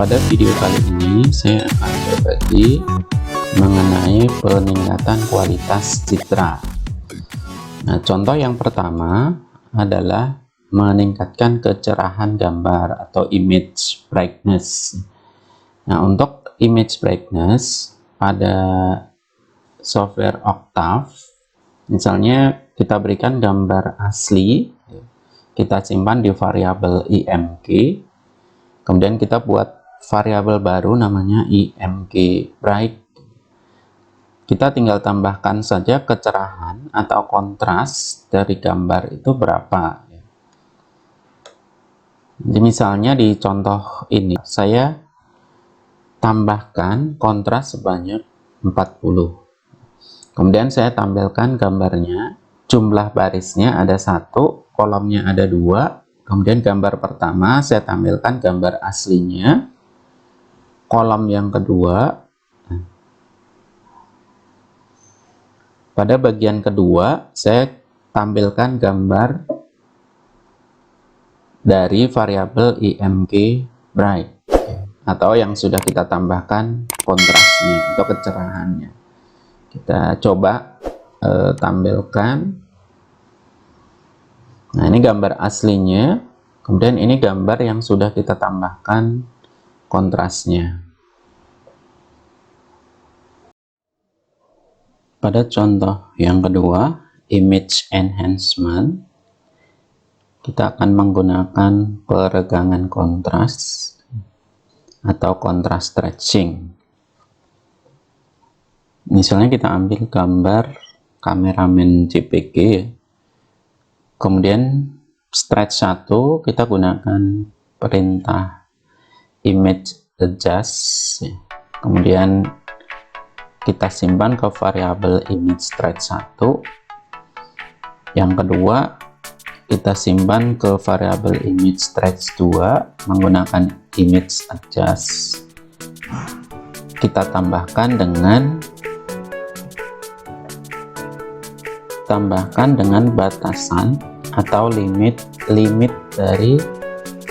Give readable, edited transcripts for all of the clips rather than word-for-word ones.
Pada video kali ini saya akan berbagi mengenai peningkatan kualitas citra. Nah, contoh yang pertama adalah meningkatkan kecerahan gambar atau image brightness. Nah, untuk image brightness pada software Octave, misalnya kita berikan gambar asli, kita simpan di variabel img, kemudian kita buat variabel baru namanya img bright. Kita tinggal tambahkan saja kecerahan atau kontras dari gambar itu berapa. Jadi misalnya di contoh ini saya tambahkan kontras sebanyak 40. Kemudian saya tampilkan gambarnya, jumlah barisnya ada 1, kolomnya ada 2. Kemudian gambar pertama saya tampilkan gambar aslinya, kolom yang kedua, pada bagian kedua saya tampilkan gambar dari variabel img bright atau yang sudah kita tambahkan kontrasnya atau kecerahannya. Kita coba tampilkan. Nah, ini gambar aslinya, kemudian ini gambar yang sudah kita tambahkan kontrasnya. Pada contoh yang kedua, image enhancement, kita akan menggunakan peregangan kontras atau kontras stretching. Misalnya kita ambil gambar kameramen JPG, kemudian stretch 1 kita gunakan perintah image adjust, kemudian kita simpan ke variabel image stretch 1. Yang kedua kita simpan ke variabel image stretch 2 menggunakan image adjust. Kita tambahkan dengan batasan atau limit dari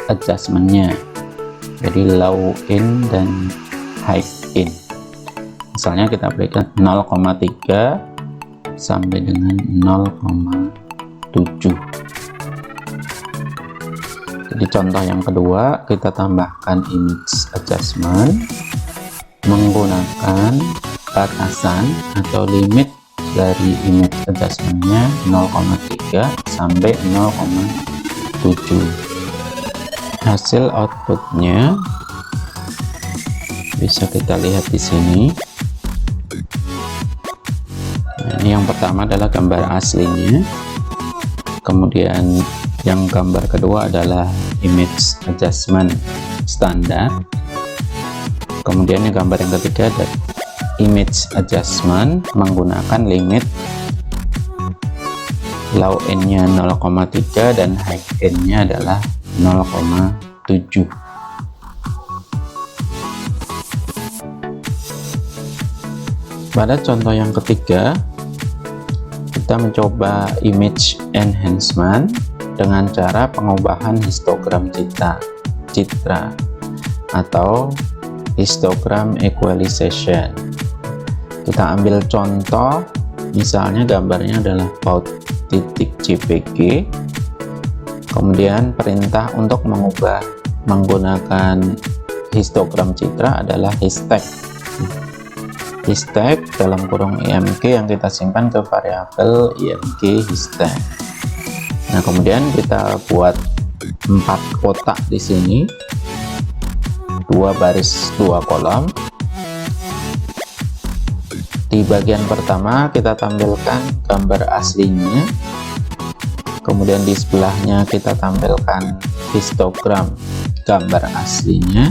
adjustmentnya, jadi low in dan high in. Misalnya kita berikan 0,3 sampai dengan 0,7. Jadi contoh yang kedua, kita tambahkan image adjustment menggunakan batasan atau limit dari image adjustmentnya 0,3 sampai 0,7. Hasil outputnya bisa kita lihat di sini. Nah, ini yang pertama adalah gambar aslinya, kemudian yang gambar kedua adalah image adjustment standar, kemudian yang gambar yang ketiga ada image adjustment menggunakan limit low end nya 0,3 dan high end nya adalah 0,7. Pada contoh yang ketiga, kita mencoba image enhancement dengan cara pengubahan histogram citra atau histogram equalization. Kita ambil contoh, misalnya gambarnya adalah baut.jpg, kemudian perintah untuk menggunakan histogram citra adalah hashtag dalam kurung img yang kita simpan ke variabel img hashtag. Nah, kemudian kita buat 4 kotak di sini, 2 baris 2 kolom. Di bagian pertama kita tampilkan gambar aslinya, kemudian di sebelahnya kita tampilkan histogram gambar aslinya,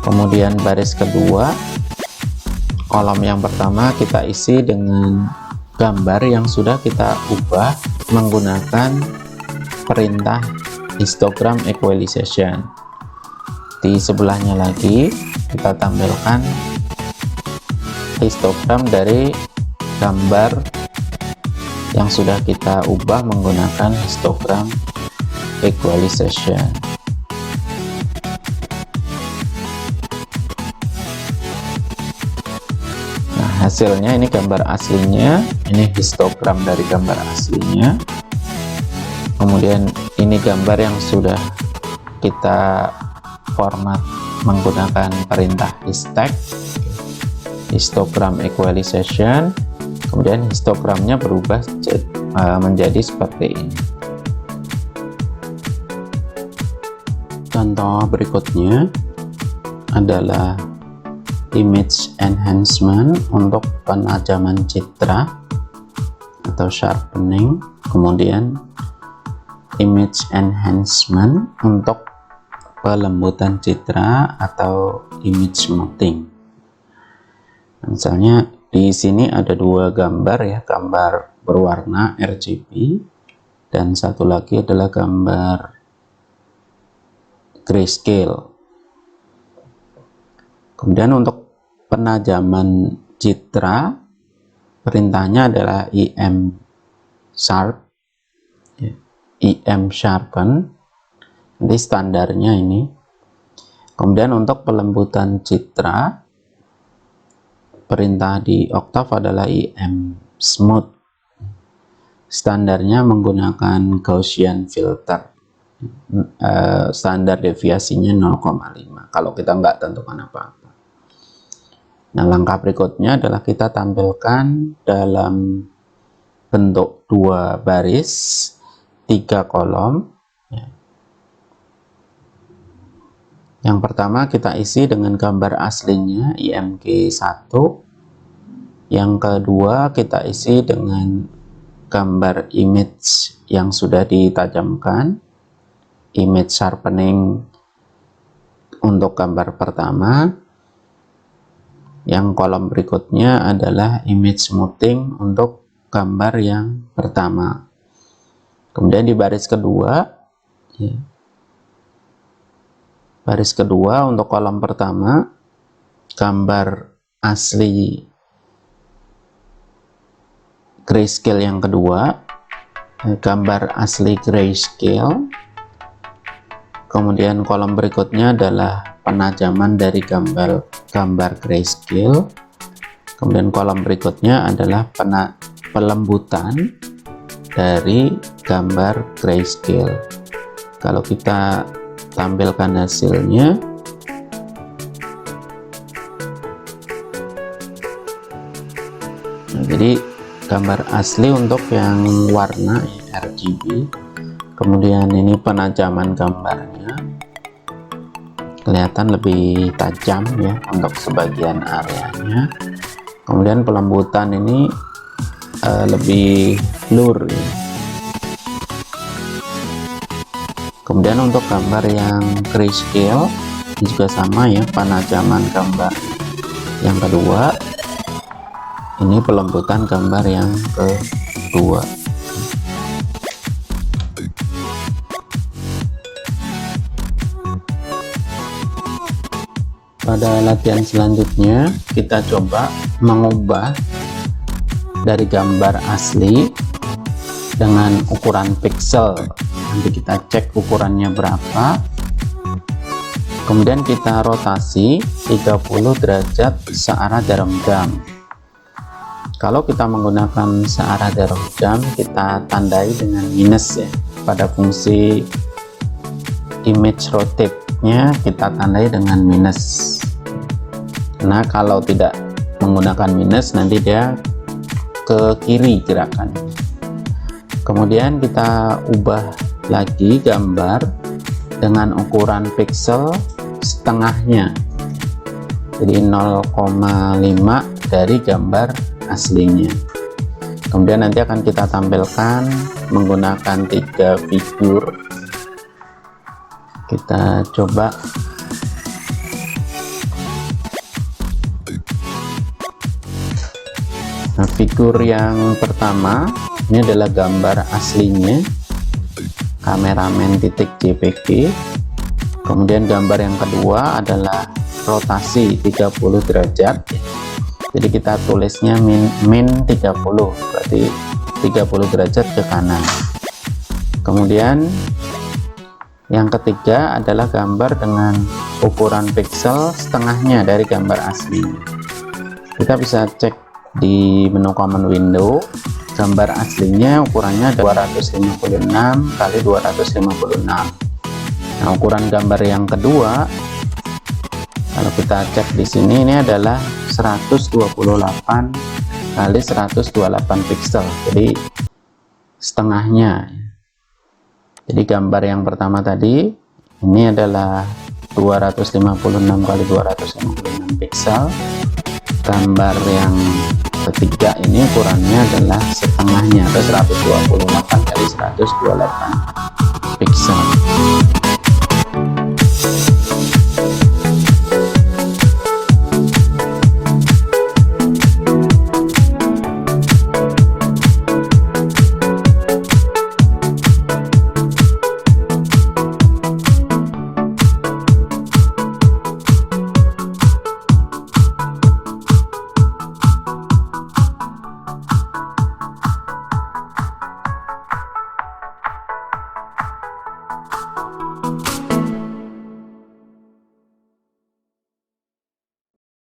kemudian baris kedua, kolom yang pertama kita isi dengan gambar yang sudah kita ubah menggunakan perintah histogram equalization. Di sebelahnya lagi kita tampilkan histogram dari gambar yang sudah kita ubah menggunakan histogram equalization. hasilnya ini gambar aslinya, ini histogram dari gambar aslinya. Kemudian ini gambar yang sudah kita format menggunakan perintah histag, histogram equalization. Kemudian histogramnya berubah menjadi seperti ini. Contoh berikutnya adalah image enhancement untuk penajaman citra atau sharpening, kemudian image enhancement untuk pelembutan citra atau image smoothing. Misalnya di sini ada dua gambar ya, gambar berwarna RGB dan satu lagi adalah gambar grayscale. Kemudian untuk penajaman citra perintahnya adalah im sharpen, nanti standarnya ini. Kemudian untuk pelembutan citra perintah di Octave adalah im smooth, standarnya menggunakan Gaussian filter, standar deviasinya 0,5 kalau kita nggak tentukan apa-apa. Nah, langkah berikutnya adalah kita tampilkan dalam bentuk 2 baris 3 kolom. Yang pertama kita isi dengan gambar aslinya IMG1, yang kedua kita isi dengan gambar image yang sudah ditajamkan, image sharpening untuk gambar pertama. Yang kolom berikutnya adalah image smoothing untuk gambar yang pertama. Kemudian di baris kedua, baris kedua untuk kolom pertama gambar asli grayscale, yang kedua gambar asli grayscale. Kemudian kolom berikutnya adalah penajaman dari gambar grayscale. Kemudian kolom berikutnya adalah pelembutan dari gambar grayscale. Kalau kita tampilkan hasilnya, nah, jadi gambar asli untuk yang warna RGB. Kemudian ini penajaman gambarnya kelihatan lebih tajam ya untuk sebagian areanya. Kemudian pelembutan ini lebih blur ya. Kemudian untuk gambar yang grayscale juga sama ya, penajaman gambar yang kedua, ini pelembutan gambar yang kedua. Pada latihan selanjutnya kita coba mengubah dari gambar asli dengan ukuran pixel. Nanti kita cek ukurannya berapa, kemudian kita rotasi 30 derajat searah jarum jam. Kalau kita menggunakan searah jarum jam, kita tandai dengan minus ya. Pada fungsi image rotate nya kita tandai dengan minus. Nah, kalau tidak menggunakan minus nanti dia ke kiri gerakan. Kemudian kita ubah lagi gambar dengan ukuran pixel setengahnya, jadi 0,5 dari gambar aslinya. Kemudian nanti akan kita tampilkan menggunakan 3 figur. Kita coba nah, figur yang pertama ini adalah gambar aslinya kameramen .jpg. Kemudian gambar yang kedua adalah rotasi 30 derajat, jadi kita tulisnya min 30, berarti 30 derajat ke kanan. Kemudian yang ketiga adalah gambar dengan ukuran pixel setengahnya dari gambar asli. Kita bisa cek di menu common window. Gambar aslinya ukurannya 256 kali 256. Nah, ukuran gambar yang kedua, kalau kita cek di sini, ini adalah 128 kali 128 pixel, jadi setengahnya. Jadi gambar yang pertama tadi ini adalah 256 kali 256 pixel. Gambar yang ketiga ini ukurannya adalah setengahnya atau 128 kali 128 pixel.